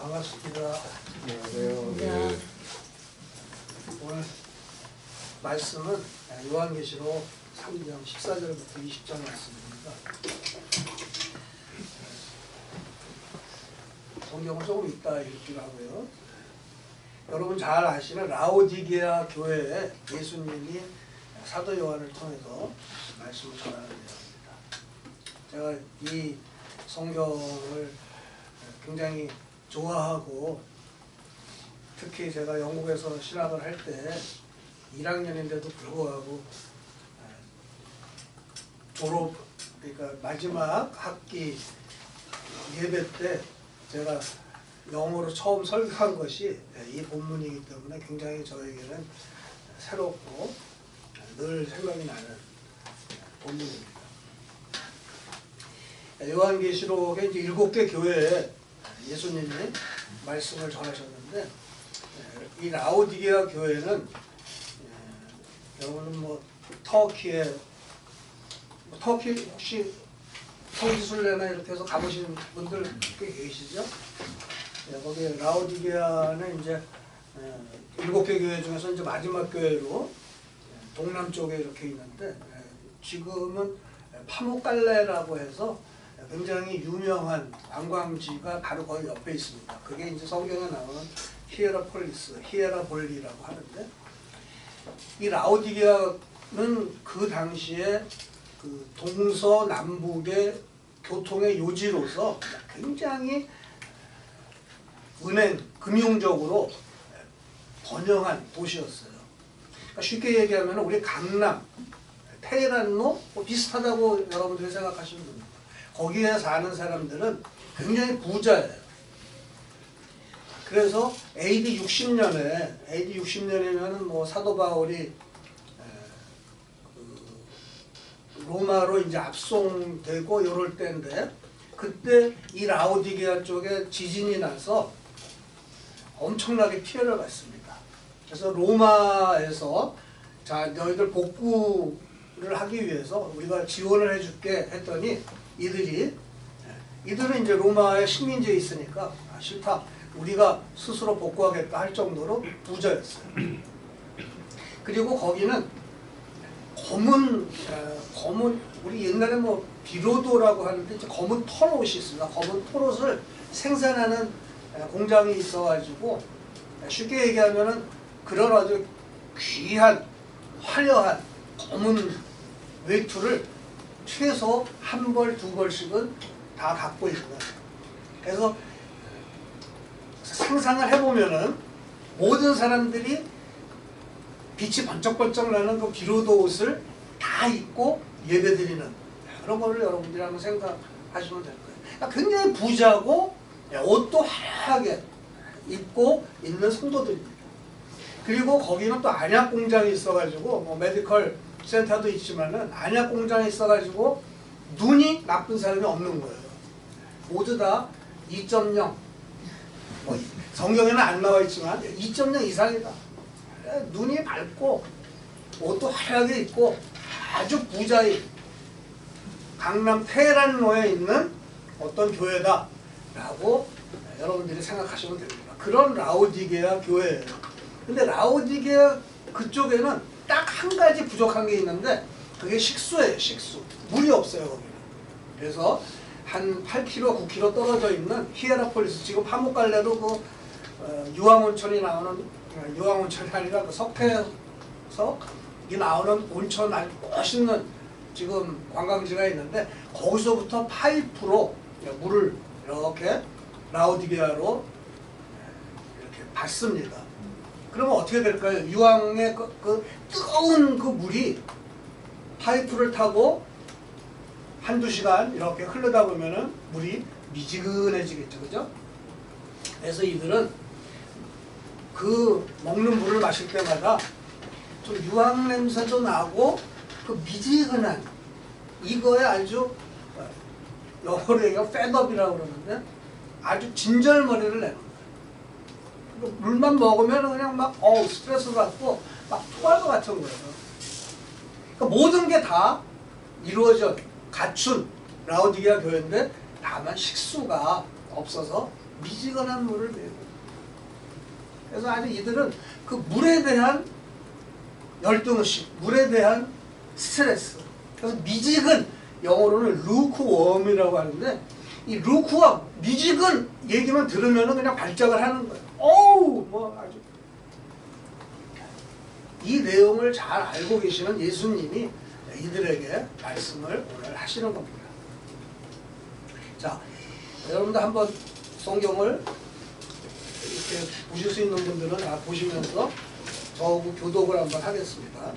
반갑습니다. 안녕하세요. 네. 오늘 말씀은 요한계시록 3장 14절부터 20절 말씀입니다. 성경을 조금 이따 읽기로 하고요. 여러분 잘 아시는 라오디게아 교회에 예수님이 사도 요한을 통해서 말씀을 전하는 내용입니다. 제가 이 성경을 굉장히 좋아하고 특히 제가 영국에서 신학을 할 때 1학년인데도 불구하고 졸업, 그러니까 마지막 학기 예배 때 제가 영어로 처음 설교한 것이 이 본문이기 때문에 굉장히 저에게는 새롭고 늘 생각이 나는 본문입니다. 요한계시록에 이제 7개 교회에 예수님이 말씀을 전하셨는데 이 라오디게아 교회는 여러분은 뭐 터키 혹시 성지순례나 이렇게 해서 가보신 분들 꽤 계시죠? 거기 라오디게아는 이제 7개 교회 중에서 이제 마지막 교회로 동남쪽에 이렇게 있는데 지금은 파무칼레라고 해서 굉장히 유명한 관광지가 바로 거기 옆에 있습니다. 그게 이제 성경에 나오는 히에라폴리스, 히에라볼리라고 하는데 이 라오디게아는 그 당시에 그 동서남북의 교통의 요지로서 굉장히 금융적으로 번영한 도시였어요. 그러니까 쉽게 얘기하면 우리 강남, 테헤란로 비슷하다고 여러분들이 생각하시면 됩니다. 거기에 사는 사람들은 굉장히 부자예요. 그래서 AD 60년에는 뭐 사도 바울이 로마로 이제 압송되고 이럴 때인데 그때 이 라오디게아 쪽에 지진이 나서 엄청나게 피해를 받습니다. 그래서 로마에서 자 너희들 복구를 하기 위해서 우리가 지원을 해줄게 했더니 이들은 이제 로마의 식민지에 있으니까 싫다. 우리가 스스로 복구하겠다 할 정도로 부자였어요. 그리고 거기는 검은 우리 옛날에 뭐 비로도라고 하는데 이제 검은 털옷이 있습니다. 검은 털옷을 생산하는 공장이 있어가지고 쉽게 얘기하면은 그런 아주 귀한 화려한 검은 외투를 최소 한 벌, 두 벌씩은 다 갖고 있는 거예요. 그래서 상상을 해보면은 모든 사람들이 빛이 번쩍번쩍 나는 그 비로도 옷을 다 입고 예배드리는 그런 거를 여러분들이 한번 생각하시면 될 거예요. 그러니까 굉장히 부자고 옷도 화려하게 입고 있는 성도들입니다. 그리고 거기는 또 안약 공장이 있어가지고 뭐 메디컬 센터도 있지만은 안약 공장이 있어가지고 눈이 나쁜 사람이 없는 거예요. 모두 다 2.0 뭐 성경에는 안 나와 있지만 2.0 이상이다. 눈이 밝고 옷도 화려하게 입고 아주 부자의 강남 테헤란로에 있는 어떤 교회다라고 여러분들이 생각하시면 됩니다. 그런 라오디게아 교회예요. 근데 라오디게아 그쪽에는 딱 한 가지 부족한 게 있는데 그게 식수예요. 식수. 물이 없어요. 거기는. 그래서 한 8km, 9km 떨어져 있는 히에라폴리스, 지금 파무칼레로 그 유황온천이 나오는, 유황온천이 아니라 그 석회에서 이 나오는 온천 아주 멋있는 지금 관광지가 있는데 거기서부터 파이프로 물을 이렇게 라오디게아로 이렇게 받습니다. 그러면 어떻게 될까요? 유황의 그 뜨거운 그 물이 파이프를 타고 한두 시간 이렇게 흐르다 보면은 물이 미지근해지겠죠. 그죠? 그래서 이들은 그 먹는 물을 마실 때마다 좀 유황 냄새도 나고 그 미지근한 이거에 아주 영어로 얘기하면 팻업이라고 그러는데 아주 진절머리를 내는 거예요. 물만 먹으면 그냥 막 스트레스 받고 막 토할 것 같은 거예요. 그러니까 모든 게 다 갖춘 라오디게아 교회인데 다만 식수가 없어서 미지근한 물을 매고. 그래서 아주 이들은 그 물에 대한 열등의식, 물에 대한 스트레스. 그래서 미지근, 영어로는 루크웜이라고 하는데, 이 루크웜, 미지근 얘기만 들으면 그냥 발작을 하는 거예요. 어우, 뭐 아주. 이 내용을 잘 알고 계시는 예수님이 이들에게 말씀을 오늘 하시는 겁니다. 자, 여러분도 한번 성경을 이렇게 보실 수 있는 분들은 다 보시면서 저하고 교독을 한번 하겠습니다.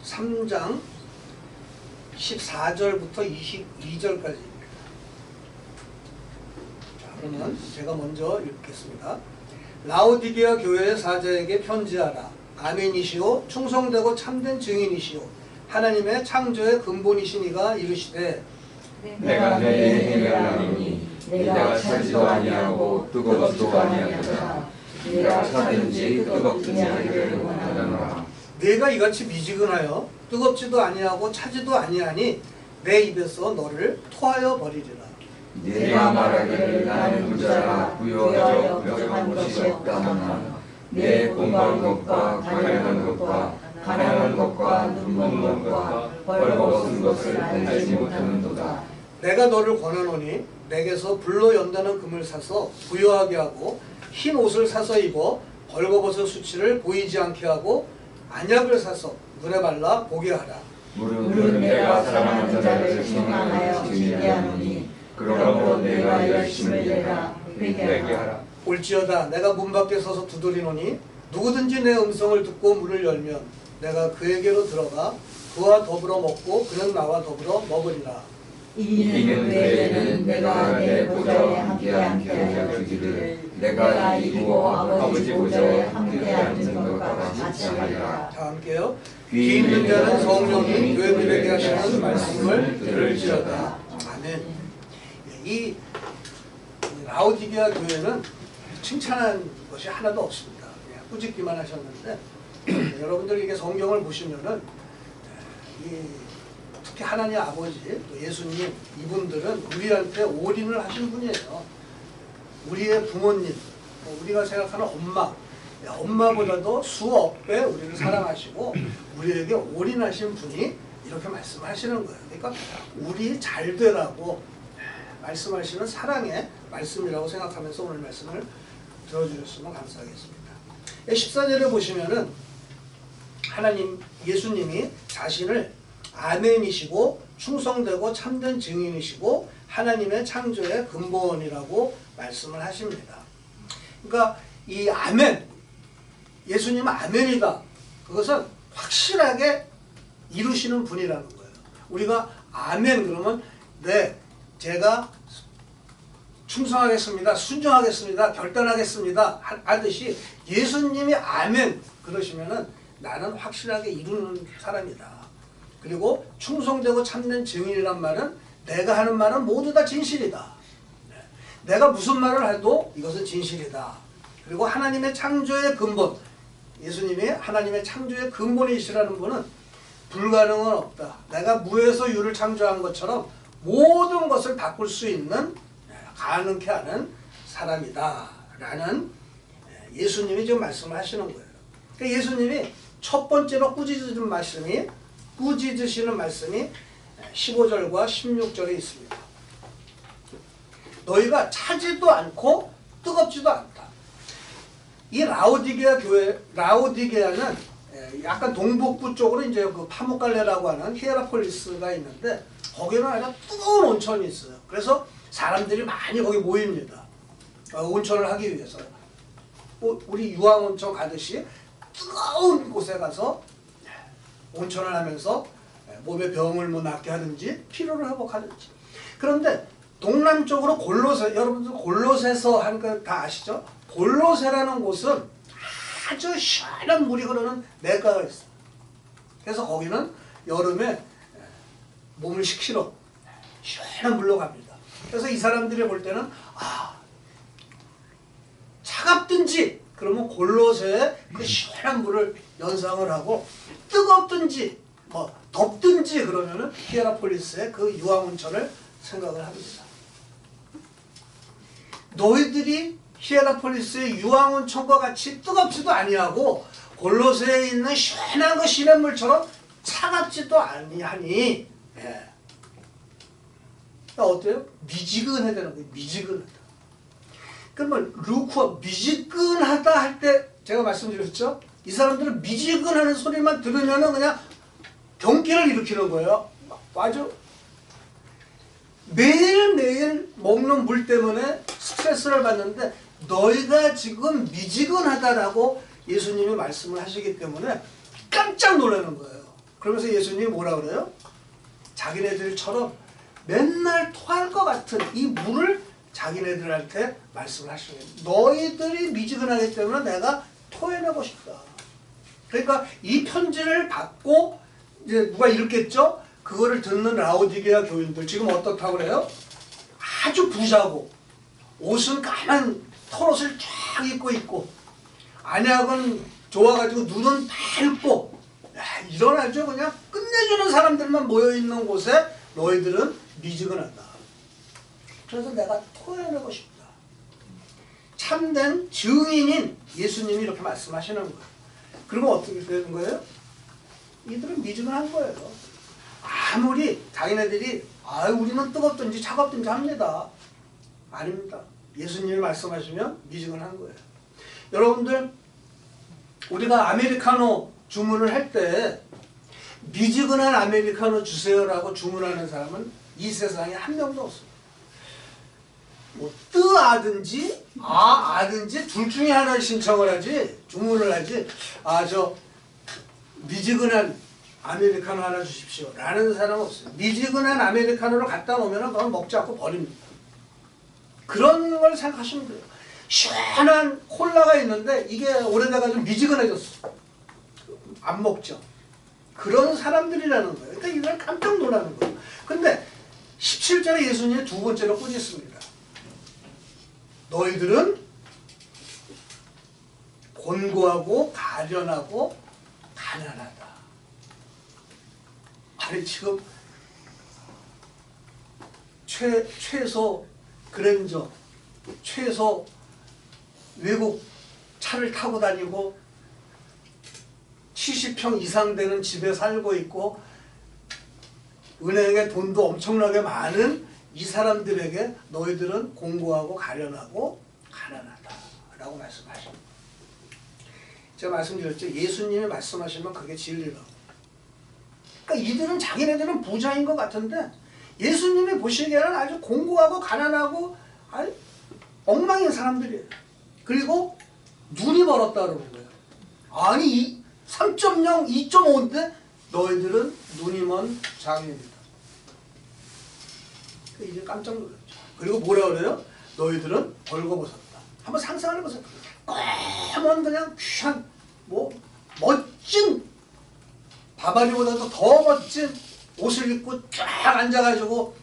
3장 14절부터 22절까지입니다. 자, 그러면 제가 먼저 읽겠습니다. 라오디게아 교회의 사자에게 편지하라. 아멘이시오 충성되고 참된 증인이시오 하나님의 창조의 근본이시니가 이르시되 내가 내 행위를 아노니 내가 차지도 아니하고 뜨겁지도 아니하도다. 내가 차든지 뜨겁든지 하기를 원하노라. 내가 이같이 미지근하여 뜨겁지도 아니하고 차지도 아니하니 내 입에서 너를 토하여 버리리라. 내가 말하기를 나는 부자라 부유하여 부족한 것이 없다마나 내 공부한 것과 가련한 것과 가난한 것과 눈먼 것과 벌거벗은 것을 알지 못하는도다. 내가 너를 권하노니 내게서 불로 연다는 금을 사서 부유하게 하고 흰 옷을 사서 입어 벌거벗은 수치를 보이지 않게 하고 안약을 사서 눈에 발라 보게 하라. 무릇 내가 사랑하는 자를 책망하여 지게 하노니 그러므로 내가 열심을 내라 회개하게 하라. 올지어다 내가 문 밖에 서서 두드리노니 누구든지 내 음성을 듣고 문을 열면 내가 그에게로 들어가 그와 더불어 먹고 그는 나와 더불어 먹으리라. 이는 그에게는 내가 내 보좌에 함께 하게 주기를 내가 이루어 아버지 보좌에 함께 앉은 것과 같이 하리라. 다 함께요. 귀 있는 자는 성령이 교회들에게 하시는 말씀을 들을지어다. 아멘. 이 라오디게아 교회는 칭찬한 것이 하나도 없습니다. 그냥 꾸짖기만 하셨는데 여러분들 이게 성경을 보시면은 특히 하나님 아버지 또 예수님 이분들은 우리한테 올인을 하신 분이에요. 우리의 부모님, 우리가 생각하는 엄마보다도 수억 배 우리를 사랑하시고 우리에게 올인하신 분이 이렇게 말씀하시는 거예요. 그러니까 우리 잘 되라고 말씀하시는 사랑의 말씀이라고 생각하면서 오늘 말씀을 들어주셨으면 감사하겠습니다. 14절에 보시면은 하나님 예수님이 자신을 아멘이시고 충성되고 참된 증인이시고 하나님의 창조의 근본이라고 말씀을 하십니다. 그러니까 이 아멘, 예수님은 아멘이다. 그것은 확실하게 이루시는 분이라는 거예요. 우리가 아멘 그러면 네, 제가 충성하겠습니다. 순종하겠습니다. 결단하겠습니다. 하듯이 예수님이 아멘 그러시면은 나는 확실하게 이루는 사람이다. 그리고 충성되고 참된 증인이란 말은 내가 하는 말은 모두 다 진실이다. 내가 무슨 말을 해도 이것은 진실이다. 그리고 하나님의 창조의 근본, 예수님이 하나님의 창조의 근본이시라는 분은 불가능은 없다. 내가 무에서 유를 창조한 것처럼 모든 것을 바꿀 수 있는 가능케 하는 사람이다 라는 예수님이 지금 말씀을 하시는 거예요. 그러니까 예수님이 첫 번째로 꾸짖으시는 말씀이 15절과 16절에 있습니다. 너희가 차지도 않고 뜨겁지도 않다. 이 라오디게아 교회, 라오디게아는 약간 동북부 쪽으로 이제 그 파무칼레라고 하는 히에라폴리스가 있는데 거기는 아주 뜨거운 온천이 있어요. 그래서 사람들이 많이 거기 모입니다. 온천을 하기 위해서. 우리 유황온천 가듯이 뜨거운 곳에 가서 온천을 하면서 몸의 병을 뭐 낫게 하든지 피로를 회복하든지. 그런데 동남쪽으로 골로새, 여러분들 골로새서 하는 거 다 아시죠? 골로새라는 곳은 아주 시원한 물이 흐르는 냇가가 있어요. 그래서 거기는 여름에 몸을 식히러 시원한 물로 갑니다. 그래서 이 사람들이 볼 때는 차갑든지 그러면 골로새의 그 시원한 물을 연상을 하고 뜨겁든지 뭐 덮든지 그러면은 히에라폴리스의 그 유황온천을 생각을 합니다. 너희들이 히에라폴리스의 유황온천과 같이 뜨겁지도 아니하고 골로새에 있는 시원한 그 시냇물처럼 차갑지도 아니하니, 예. 어때요? 미지근해야 되는 거예요. 미지근하다. 그러면 루크와 미지근하다 할 때 제가 말씀드렸죠? 이 사람들은 미지근하는 소리만 들으면 그냥 경기를 일으키는 거예요. 아주 매일매일 먹는 물 때문에 스트레스를 받는데 너희가 지금 미지근하다라고 예수님이 말씀을 하시기 때문에 깜짝 놀라는 거예요. 그러면서 예수님이 뭐라 그래요? 자기네들처럼 맨날 토할 것 같은 이 물을 자기네들한테 말씀을 하시는 거예요. 너희들이 미지근하기 때문에 내가 토해내고 싶다. 그러니까 이 편지를 받고 이제 누가 읽겠죠? 그거를 듣는 라오디게아 교인들 지금 어떻다고 그래요? 아주 부자고 옷은 까만 털옷을 쫙 입고 있고 안약은 좋아가지고 눈은 밝고 이런 아주 그냥 끝내주는 사람들만 모여있는 곳에 너희들은 미지근하다. 그래서 내가 토해내고 싶다. 참된 증인인 예수님이 이렇게 말씀하시는 거예요. 그리고 어떻게 되는 거예요? 이들은 미지근한 거예요. 아무리 자기네들이 우리는 뜨겁든지 차갑든지 합니다. 아닙니다. 예수님이 말씀하시면 미지근한 거예요. 여러분들 우리가 아메리카노 주문을 할 때 미지근한 아메리카노 주세요라고 주문하는 사람은 이 세상에 한 명도 없습니다. 뭐 뜨아든지 아든지 둘 중에 하나를 신청을 하지 주문을 하지 저 미지근한 아메리카노 하나 주십시오 라는 사람은 없어요. 미지근한 아메리카노를 갖다 놓으면 그건 먹지 않고 버립니다. 그런 걸 생각하시면 돼요. 시원한 콜라가 있는데 이게 오래돼가지고 미지근해졌어. 안 먹죠. 그런 사람들이라는 거예요. 그러니까 이걸 깜짝 놀라는 거예요. 근데 17절에 예수님이 두 번째로 꾸짖습니다. 너희들은 곤고하고 가련하고 가난하다. 아니 지금 최소 그랜저 최소 외국 차를 타고 다니고 70평 이상 되는 집에 살고 있고 은행에 돈도 엄청나게 많은 이 사람들에게 너희들은 공고하고 가련하고 가난하다 라고 말씀하십니다. 제가 말씀드렸죠. 예수님이 말씀하시면 그게 진리라고. 그러니까 이들은 자기네들은 부자인 것 같은데 예수님이 보시기에는 아주 공고하고 가난하고 아주 엉망인 사람들이에요. 그리고 눈이 멀었다 그러는 거예요. 아니 3.0, 2.5인데 너희들은 눈이 먼 장애입니다. 이제 깜짝 놀랐죠. 그리고 뭐라 그래요? 너희들은 벌거벗었다. 한번 상상을 해보세요. 검은 그냥 귀한 멋진 바바리보다도 더 멋진 옷을 입고 쫙 앉아가지고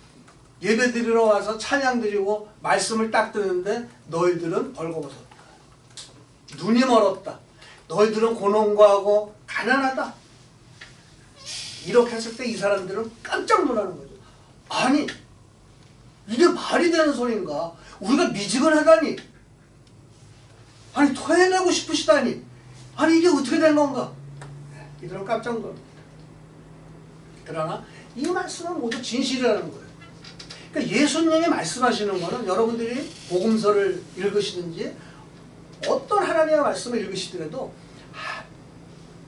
예배 드리러 와서 찬양 드리고 말씀을 딱 듣는데 너희들은 벌거벗었다. 눈이 멀었다. 너희들은 곤혹하고 가난하다. 이렇게 했을 때 이 사람들은 깜짝 놀라는 거죠. 아니 이게 말이 되는 소리인가? 우리가 미지근하다니 아니 토해내고 싶으시다니 아니 이게 어떻게 된 건가? 이들은 깜짝 놀랍니다. 그러나 이 말씀은 모두 진실이라는 거예요. 그러니까 예수님이 말씀하시는 거는 여러분들이 복음서를 읽으시든지 어떤 하나님의 말씀을 읽으시더라도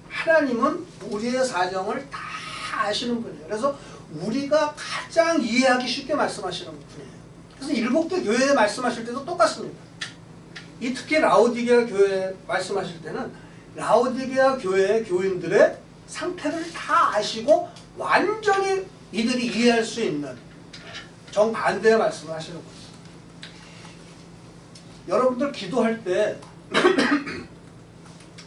하나님은 우리의 사정을 다 아시는 분이에요. 그래서 우리가 가장 이해하기 쉽게 말씀하시는 분이에요. 그래서 일곱개 교회에 말씀하실 때도 똑같습니다. 이 특히 라오디게아 교회에 말씀하실 때는 라오디게아 교회의 교인들의 상태를 다 아시고 완전히 이들이 이해할 수 있는 정반대의 말씀을 하시는 거예요. 여러분들 기도할 때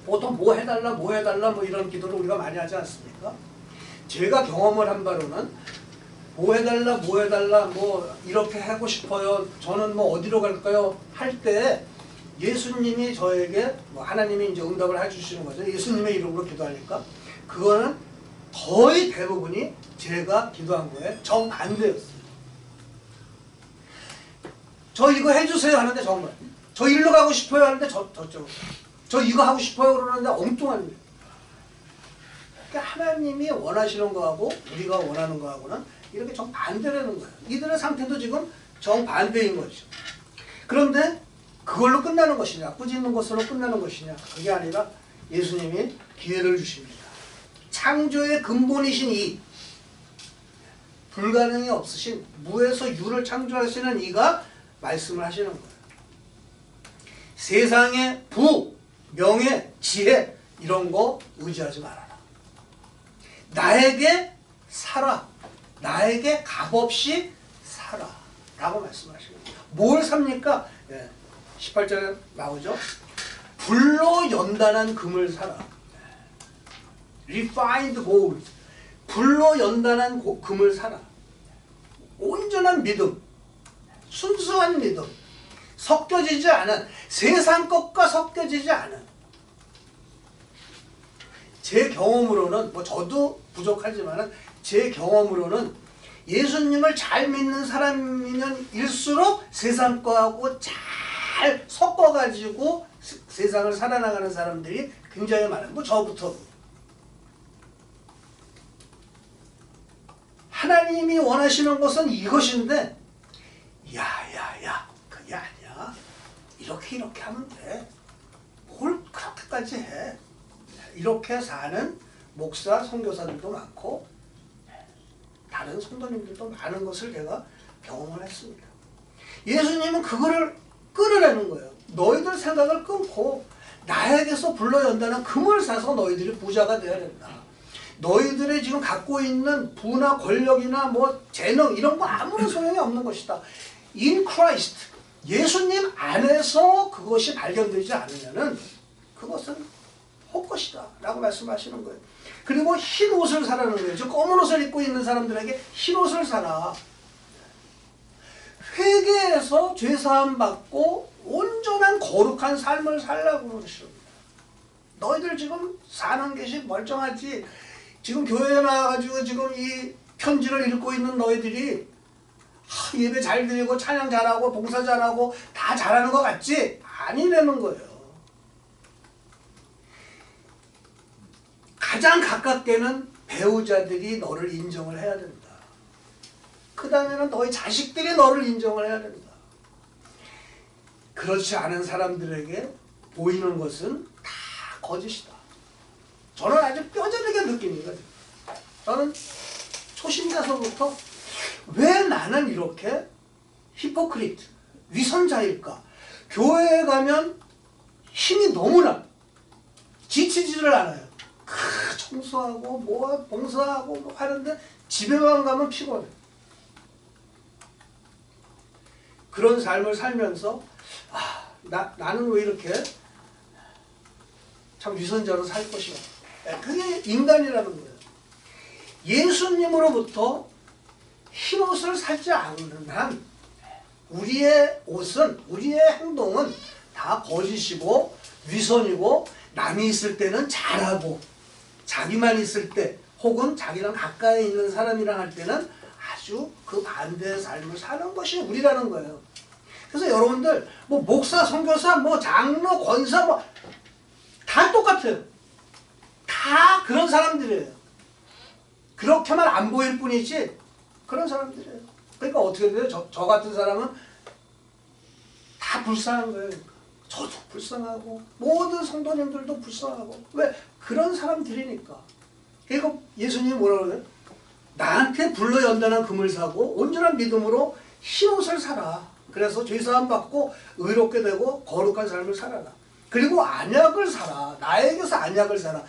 보통 뭐 해달라 뭐 이런 기도를 우리가 많이 하지 않습니까? 제가 경험을 한 바로는 뭐 해달라 뭐 이렇게 하고 싶어요. 저는 뭐 어디로 갈까요? 할 때 예수님이 저에게 하나님이 이제 응답을 해주시는 거죠. 예수님의 이름으로 기도하니까 그거는 거의 대부분이 제가 기도한 거에 정반대였어요. 저 이거 해주세요 하는데 정말 저 일로 가고 싶어요 하는데 저쪽으로 저 이거 하고 싶어요 그러는데 엉뚱한 일. 그러니까 하나님이 원하시는 거하고 우리가 원하는 거하고는 이렇게 정반대라는 거예요. 이들의 상태도 지금 정반대인 거죠. 그런데 그걸로 끝나는 것이냐, 꾸짖는 것으로 끝나는 것이냐, 그게 아니라 예수님이 기회를 주십니다. 창조의 근본이신 이 불가능이 없으신 무에서 유를 창조하시는 이가 말씀을 하시는 거예요. 세상의 부, 명예, 지혜 이런 거 의지하지 말아라. 나에게 살아. 나에게 값없이 살아. 라고 말씀하시는 거예요. 뭘 삽니까? 18절에 나오죠. 불로 연단한 금을 사라. refined gold. 불로 연단한 금을 사라. 온전한 믿음. 순수한 믿음. 섞여지지 않은, 세상 것과 섞여지지 않은. 제 경험으로는, 뭐 저도 부족하지만은 제 경험으로는 예수님을 잘 믿는 사람이면 일수록 세상 거하고 잘 섞어가지고 세상을 살아나가는 사람들이 굉장히 많아요. 뭐 저부터. 하나님이 원하시는 것은 이것인데 야야야 그게 아니야. 이렇게 하면 돼. 뭘 그렇게까지 해. 이렇게 사는 목사, 선교사들도 많고 다른 성도님들도 많은 것을 제가 경험을 했습니다. 예수님은 그거를 끌어내는 거예요. 너희들 생각을 끊고 나에게서 불러 연다는 금을 사서 너희들이 부자가 되어야 된다. 너희들이 지금 갖고 있는 부나 권력이나 뭐 재능 이런 거 아무런 소용이 없는 것이다. In Christ, 예수님 안에서 그것이 발견되지 않으면은 그것은 헛것이다 라고 말씀하시는 거예요. 그리고 흰 옷을 사라는 거예요. 즉 검은 옷을 입고 있는 사람들에게 흰 옷을 사라. 회개해서 죄사함 받고 온전한 거룩한 삶을 살라고 그러십니다. 너희들 지금 사는 것이 멀쩡하지. 지금 교회에 나와가지고 지금 이 편지를 읽고 있는 너희들이 예배 잘 드리고 찬양 잘하고 봉사 잘하고 다 잘하는 것 같지? 아니라는 거예요. 가장 가깝게는 배우자들이 너를 인정을 해야 된다. 그 다음에는 너희 자식들이 너를 인정을 해야 된다. 그렇지 않은 사람들에게 보이는 것은 다 거짓이다. 저는 아주 뼈저리게 느낍니다. 저는 초심자서부터 왜 나는 이렇게 히포크리트, 위선자일까? 교회에 가면 힘이 너무나 지치지를 않아요. 청소하고 뭐 봉사하고 뭐 하는데 집에만 가면 피곤해. 그런 삶을 살면서 나는 왜 이렇게 참 위선자로 살 것이야. 그게 인간이라는 거예요. 예수님으로부터 흰옷을 사지 않는 한 우리의 옷은, 우리의 행동은 다 거짓이고 위선이고 남이 있을 때는 잘하고 자기만 있을 때 혹은 자기랑 가까이 있는 사람이랑 할 때는 아주 그 반대의 삶을 사는 것이 우리라는 거예요. 그래서 여러분들 뭐 목사, 선교사, 뭐 장로, 권사 뭐 다 똑같아요. 다 그런 사람들이에요. 그렇게만 안 보일 뿐이지 그런 사람들이에요. 그러니까 어떻게 돼요? 저 같은 사람은 다 불쌍한 거예요. 저도 불쌍하고 모든 성도님들도 불쌍하고 왜? 그런 사람들이니까. 그리고 예수님이 뭐라고 그래요? 나한테 불러 연단한 금을 사고 온전한 믿음으로 흰옷을 사라. 그래서 죄사함 받고 의롭게 되고 거룩한 삶을 살아라. 그리고 안약을 사라. 나에게서 안약을 사라.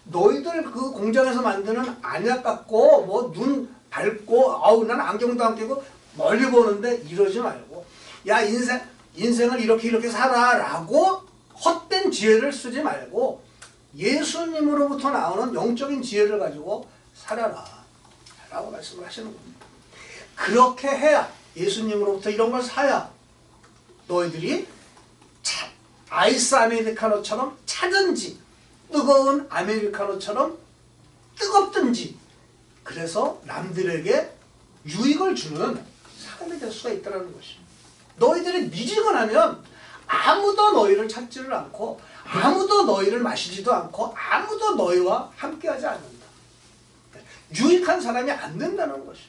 너희들 그 공장에서 만드는 안약 갖고 뭐 눈 밟고 아우 난 안경도 안 끼고 멀리 보는데 이러지 말고 야 인생을 이렇게 살아 라고 헛된 지혜를 쓰지 말고 예수님으로부터 나오는 영적인 지혜를 가지고 살아라 라고 말씀을 하시는 겁니다. 그렇게 해야 예수님으로부터 이런 걸 사야 너희들이 아이스 아메리카노처럼 차든지 뜨거운 아메리카노처럼 뜨겁든지 그래서 남들에게 유익을 주는 사람이 될 수가 있다는 것이죠. 너희들이 미지근하면 아무도 너희를 찾지를 않고 아무도 너희를 마시지도 않고 아무도 너희와 함께하지 않는다. 유익한 사람이 안 된다는 것이죠.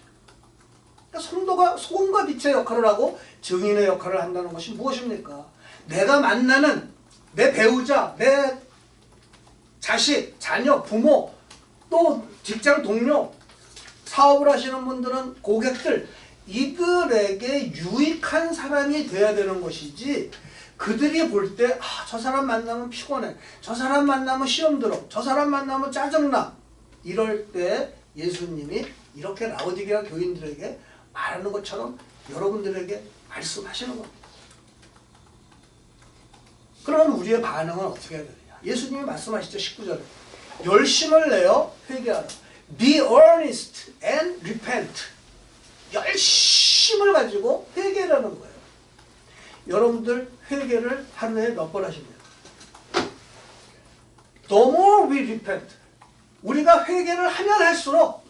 그러니까 성도가 소금과 빛의 역할을 하고 증인의 역할을 한다는 것이 무엇입니까? 내가 만나는 내 배우자, 내 자식, 자녀, 부모, 또 직장 동료, 사업을 하시는 분들은 고객들, 이들에게 유익한 사람이 돼야 되는 것이지, 그들이 볼 때 저 사람 만나면 피곤해, 저 사람 만나면 시험 들어, 저 사람 만나면 짜증나, 이럴 때 예수님이 이렇게 라오디게아 교인들에게 말하는 것처럼 여러분들에게 말씀하시는 겁니다. 그러면 우리의 반응은 어떻게 해야 되느냐? 예수님이 말씀하시죠. 19절에 열심을 내어 회개하라. Be earnest and repent. 열심을 가지고 회개라는 거예요. 여러분들 회개를 하루에 몇 번 하십니까? The more we repent. 우리가 회개를 하면 할수록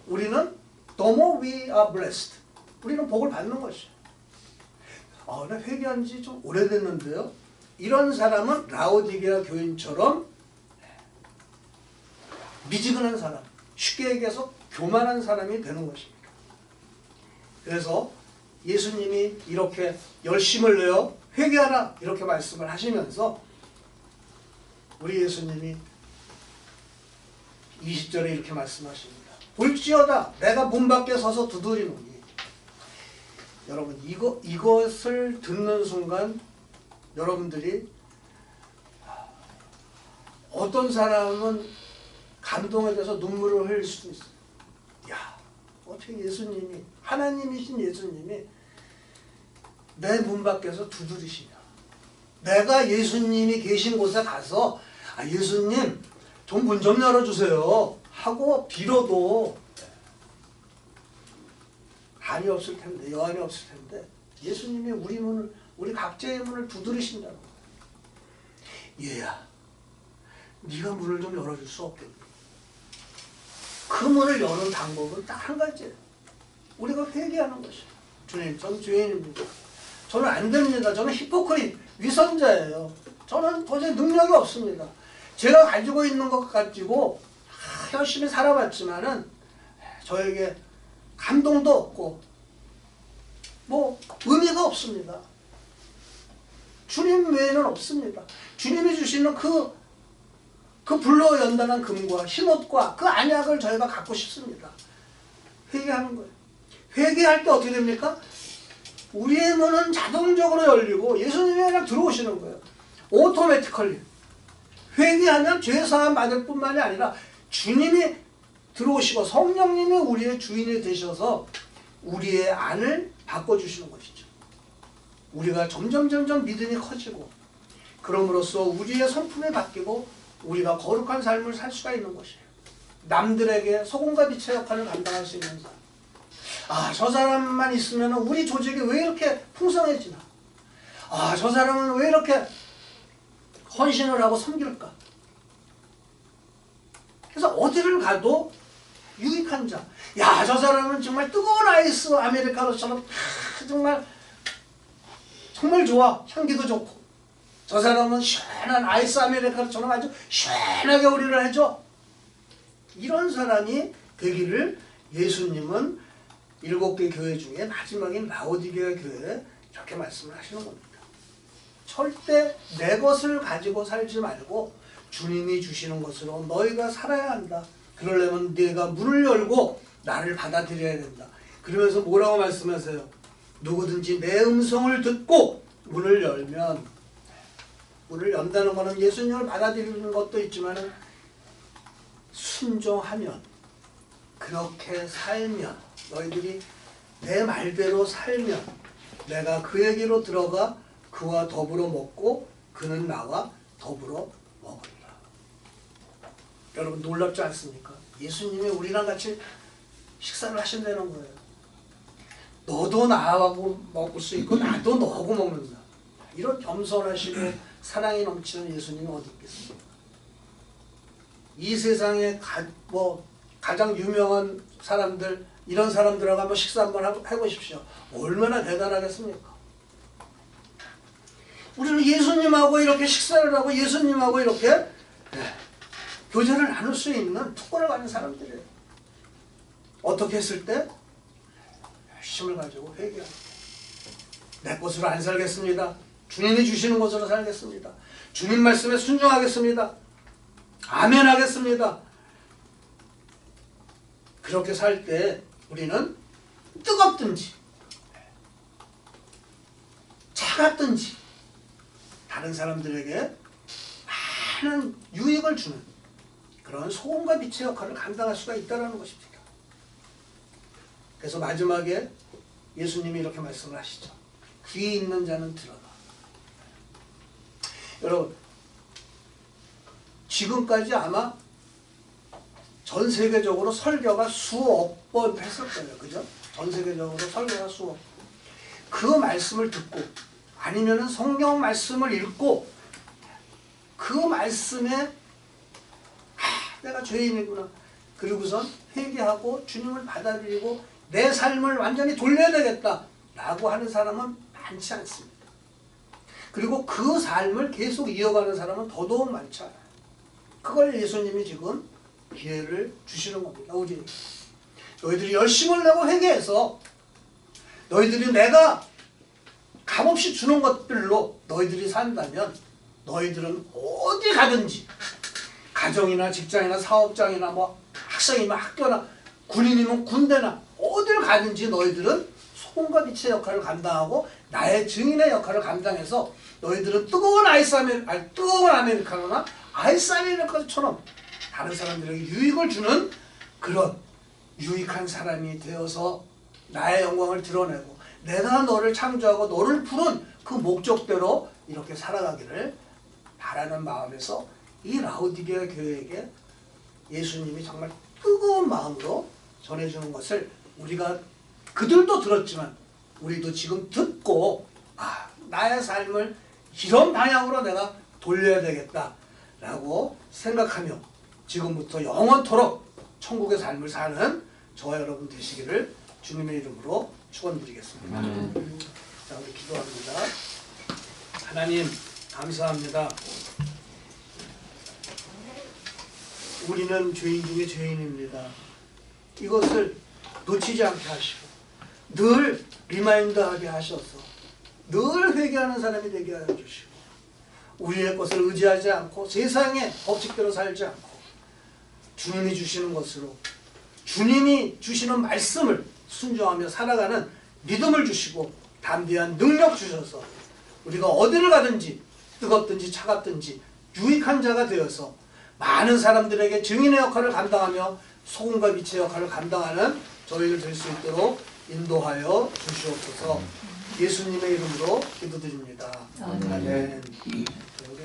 우리는 the more we are blessed. 우리는 복을 받는 것이죠. 나 회개한 지 좀 오래됐는데요. 이런 사람은 라오디게아 교인처럼 미지근한 사람, 쉽게 얘기해서 교만한 사람이 되는 것입니다. 그래서 예수님이 이렇게 열심을 내어 회개하라 이렇게 말씀을 하시면서 우리 예수님이 20절에 이렇게 말씀하십니다. 볼지어다 내가 문 밖에 서서 두드리노니. 여러분 이것을 듣는 순간 여러분들이 어떤 사람은 감동에 대해서 눈물을 흘릴 수도 있어요. 야, 어떻게 예수님이, 하나님이신 예수님이 내 문 밖에서 두드리시냐. 내가 예수님이 계신 곳에 가서 예수님 좀 문 좀 열어주세요 하고 빌어도 한이 없을 텐데, 여한이 없을 텐데 예수님이 우리 각자의 문을 두드리신다는 거예요. 얘야, 네가 문을 좀 열어줄 수 없겠니? 그 문을 여는 방법은 딱 한 가지예요. 우리가 회개하는 것이에요. 주님, 저는 죄인입니다. 저는 안 됩니다. 저는 히포크릿, 위선자예요. 저는 도저히 능력이 없습니다. 제가 가지고 있는 것 가지고 열심히 살아봤지만은 저에게 감동도 없고 의미가 없습니다. 주님 외에는 없습니다. 주님이 주시는 그 불로 연단한 금과 흰옷과 그 안약을 저희가 갖고 싶습니다. 회개하는 거예요. 회개할 때 어떻게 됩니까? 우리의 문은 자동적으로 열리고 예수님이 그냥 들어오시는 거예요. 오토매티컬리. 회개하면 죄사함 받을 뿐만이 아니라 주님이 들어오시고 성령님이 우리의 주인이 되셔서 우리의 안을 바꿔주시는 것이죠. 우리가 점점 믿음이 커지고 그럼으로써 우리의 성품이 바뀌고 우리가 거룩한 삶을 살 수가 있는 것이에요. 남들에게 소금과 빛의 역할을 감당할 수 있는 사람. 저 사람만 있으면 우리 조직이 왜 이렇게 풍성해지나? 저 사람은 왜 이렇게 헌신을 하고 섬길까? 그래서 어디를 가도 유익한 자. 저 사람은 정말 뜨거운 아이스 아메리카노처럼 정말 좋아. 향기도 좋고. 저 사람은 시원한 아이스 아메리카노처럼 아주 시원하게 우리를 해줘. 이런 사람이 되기를 예수님은 7개 교회 중에 마지막인 라오디게아 교회에 이렇게 말씀을 하시는 겁니다. 절대 내 것을 가지고 살지 말고 주님이 주시는 것으로 너희가 살아야 한다. 그러려면 네가 문을 열고 나를 받아들여야 된다. 그러면서 뭐라고 말씀하세요? 누구든지 내 음성을 듣고 문을 열면, 문을 연다는 것은 예수님을 받아들이는 것도 있지만 순종하면, 그렇게 살면, 너희들이 내 말대로 살면 내가 그에게로 들어가 그와 더불어 먹고 그는 나와 더불어 먹으리라. 여러분 놀랍지 않습니까? 예수님이 우리랑 같이 식사를 하신다는 거예요. 너도 나하고 먹을 수 있고 나도 너하고 먹는다. 이런 겸손하시고 사랑이 넘치는 예수님이 어디 있겠습니까? 이 세상에 가장 유명한 사람들, 이런 사람들하고 한번 식사 한번 해보십시오. 얼마나 대단하겠습니까? 우리는 예수님하고 이렇게 식사를 하고 예수님하고 이렇게 교제를 나눌 수 있는 특권을 가진 사람들이에요. 어떻게 했을 때? 열심을 가지고 회개합니다. 내 것으로 안 살겠습니다. 주님이 주시는 것으로 살겠습니다. 주님 말씀에 순종하겠습니다. 아멘 하겠습니다. 그렇게 살 때 우리는 뜨겁든지 차갑든지 다른 사람들에게 많은 유익을 주는 그런 소금과 빛의 역할을 감당할 수가 있다는 것입니다. 그래서 마지막에 예수님이 이렇게 말씀을 하시죠. 귀 있는 자는 들어라. 여러분, 지금까지 아마 전 세계적으로 설교가 수억 번 했을 거예요. 그죠? 전 세계적으로 설교가 수억 번. 그 말씀을 듣고 아니면은 성경 말씀을 읽고 그 말씀에 내가 죄인이구나. 그리고선 회개하고 주님을 받아들이고 내 삶을 완전히 돌려야 되겠다 라고 하는 사람은 많지 않습니다. 그리고 그 삶을 계속 이어가는 사람은 더더욱 많지 않아요. 그걸 예수님이 지금 기회를 주시는 겁니다. 우리 너희들이 열심을 내고 회개해서 너희들이 내가 값없이 주는 것들로 너희들이 산다면 너희들은 어디 가든지 가정이나 직장이나 사업장이나 뭐 학생이면 학교나 군인이면 군대나 어딜 가든지 너희들은 소금과 빛의 역할을 감당하고 나의 증인의 역할을 감당해서 너희들은 뜨거운 아메리카노나 아이스 아메리카노처럼 다른 사람들에게 유익을 주는 그런 유익한 사람이 되어서 나의 영광을 드러내고 내가 너를 창조하고 너를 부른 그 목적대로 이렇게 살아가기를 바라는 마음에서 이 라오디게아 교회에게 예수님이 정말 뜨거운 마음으로 전해주는 것을 우리가 그들도 들었지만 우리도 지금 듣고 나의 삶을 이런 방향으로 내가 돌려야 되겠다라고 생각하며 지금부터 영원토록 천국의 삶을 사는 저와 여러분 되시기를 주님의 이름으로 축원드리겠습니다. 자, 우리 기도합니다. 하나님 감사합니다. 우리는 죄인 중에 죄인입니다. 이것을 놓치지 않게 하시고 늘 리마인드하게 하셔서 늘 회개하는 사람이 되게 하여 주시고 우리의 것을 의지하지 않고 세상의 법칙대로 살지 않고 주님이 주시는 것으로 주님이 주시는 말씀을 순종하며 살아가는 믿음을 주시고 담대한 능력 주셔서 우리가 어디를 가든지 뜨겁든지 차갑든지 유익한 자가 되어서 많은 사람들에게 증인의 역할을 감당하며 소금과 빛의 역할을 감당하는 저희들 될 수 있도록 인도하여 주시옵소서. 예수님의 이름으로 기도드립니다. 아멘.